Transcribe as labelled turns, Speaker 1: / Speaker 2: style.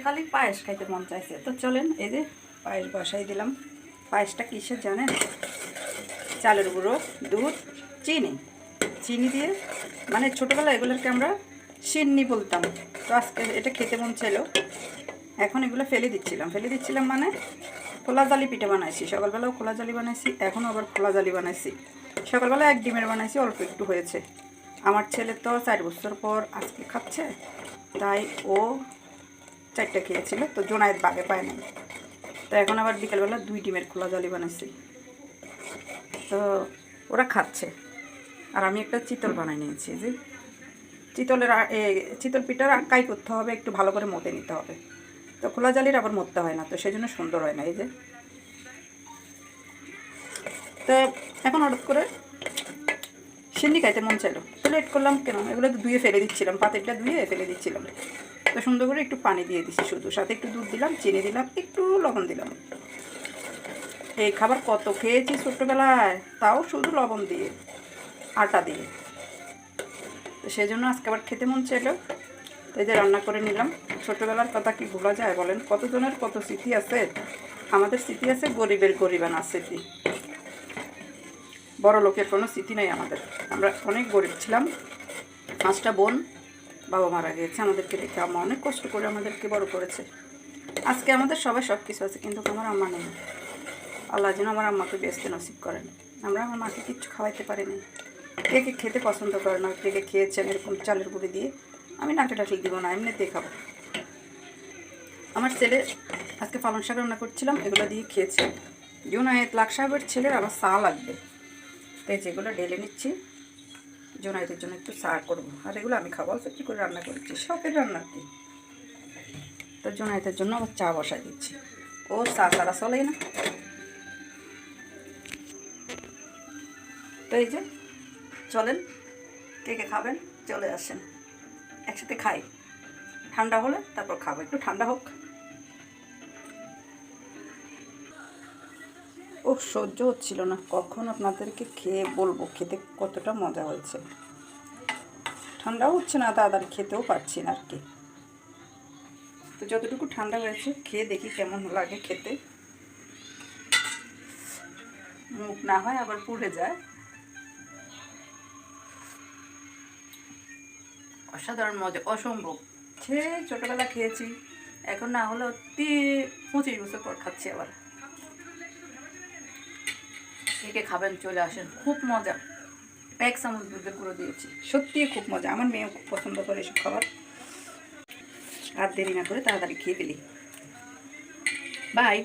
Speaker 1: খালি পায়েস খাইতে মন চাইছে, তো চলেন এই যে পায়েস বসাই দিলাম। পায়েসটা কিসের জানেন? চালের গুঁড়ো, দুধ, চিনি চিনি দিয়ে, মানে ছোটোবেলা এগুলোকে আমরা সিন্নি বলতাম। তো আজকে এটা খেতে মন ছিল, এখন এগুলো ফেলে দিচ্ছিলাম মানে খোলা জালি পিঠা বানাইছি। সকালবেলাও খোলা জালি বানাইছি, এখনও আবার খোলা জালি বানাইছি। সকালবেলা 1 ডিমের বানাইছি, অল্প একটু হয়েছে। আমার ছেলে তো 4 বছর পর আজকে খাচ্ছে, তাই ও 4টা খেয়েছিল, তো জোনায়েত বাগে পায় নাই। তো এখন আবার বিকেলবেলা 2 ডিমের খোলা জালি বানাইছি, তো ওরা খাচ্ছে। আর আমি একটা চিতল বানাই নিয়েছি। যে চিতল পিঠার কাই করতে হবে, একটু ভালো করে মতে নিতে হবে। তো খোলা জালির আবার মরতে হয় না, তো সেই জন্য সুন্দর হয় না। এই যে তো এখন হঠাৎ করে সিন্নি খাইতে মন চাইলো, তো লেট করলাম কেন, এগুলো তো ধুয়ে ফেলে দিচ্ছিলাম, পাতিলটা ধুয়ে ফেলে দিচ্ছিলাম। তো সুন্দর করে একটু পানি দিয়ে দিচ্ছি শুধু, সাথে একটু দুধ দিলাম, চিনি দিলাম, একটু লবণ দিলাম। এই খাবার কত খেয়েছি ছোট্টবেলায়, তাও শুধু লবণ দিয়ে, আটা দিয়ে। তো সেই জন্য আজকে আবার খেতে মন চাইলো, তো এই যে রান্না করে নিলাম। ছোটোবেলার কথা কি ভোলা যায় বলেন? কতজনের কত স্মৃতি আছে। আমাদের স্মৃতি আছে গরিবের গরিবানা স্মৃতি, বড় লোকের কোনো স্মৃতি নেই আমাদের। আমরা অনেক গরিব ছিলাম। 5টা বোন, বাবা মারা গিয়েছে আমাদেরকে দেখে। আম্মা অনেক কষ্ট করে আমাদেরকে বড় করেছে। আজকে আমাদের সবাই সব কিছু আছে, কিন্তু আমার আম্মা নেই। আল্লাহ যেন আমার আম্মাকে বেঁচতে নসিব করেন। আমরা আমার মাকে কিচ্ছু খাওয়াইতে পারিনি। কে কে খেতে পছন্দ করে না, কে কে খেয়েছেন এরকম চালের গুঁড়ি দিয়ে? আমি নাকে টাকলে দিব না, এমনিতেই খাবো। আমার ছেলে আজকে পালং শাক রান্না করছিলাম, এগুলো দিয়ে খেয়েছে। জোনায়েত লাখ সাহেবের ছেলের আবার চা লাগবে, তাই যেগুলো ঢেলে নিচ্ছি। জোনায়েতের জন্য একটু চা করবো, আর এগুলো আমি খাবো। অল্প একটু করে রান্না করেছি, শখের রান্না কি। তো জোনায়েতের জন্য আবার চা বসাই দিচ্ছি, ও চা ছাড়া চলেই না। তো এই যে চলেন, কে কে খাবেন চলে আসেন, একসাথে খাই। ঠান্ডা হলে তারপর খাবো, একটু ঠান্ডা হোক। ও সহ্য হচ্ছিল না, কখন আপনাদেরকে খেয়ে বলবো খেতে কতটা মজা হয়েছে। ঠান্ডাও হচ্ছে না, তাড়াতাড়ি খেতেও পারছি না আর কি। তো যতটুকু ঠান্ডা হয়েছে খেয়ে দেখি কেমন লাগে খেতে। মুখ না হয় আবার পুড়ে যায়। অসাধারণ মজা, অসম্ভব। সে ছোটোবেলা খেয়েছি, এখন না হলেও 25 বছর পর খাচ্ছি আবার। কে খাবেন চলে আসেন, খুব মজা। 1 চামচ দুধের গুঁড়ো দিয়েছি, সত্যিই খুব মজা। আমার মেয়েও খুব পছন্দ করে এসব খাবার। আর দেরি না করে তাড়াতাড়ি খেয়ে ফেলি। বাই।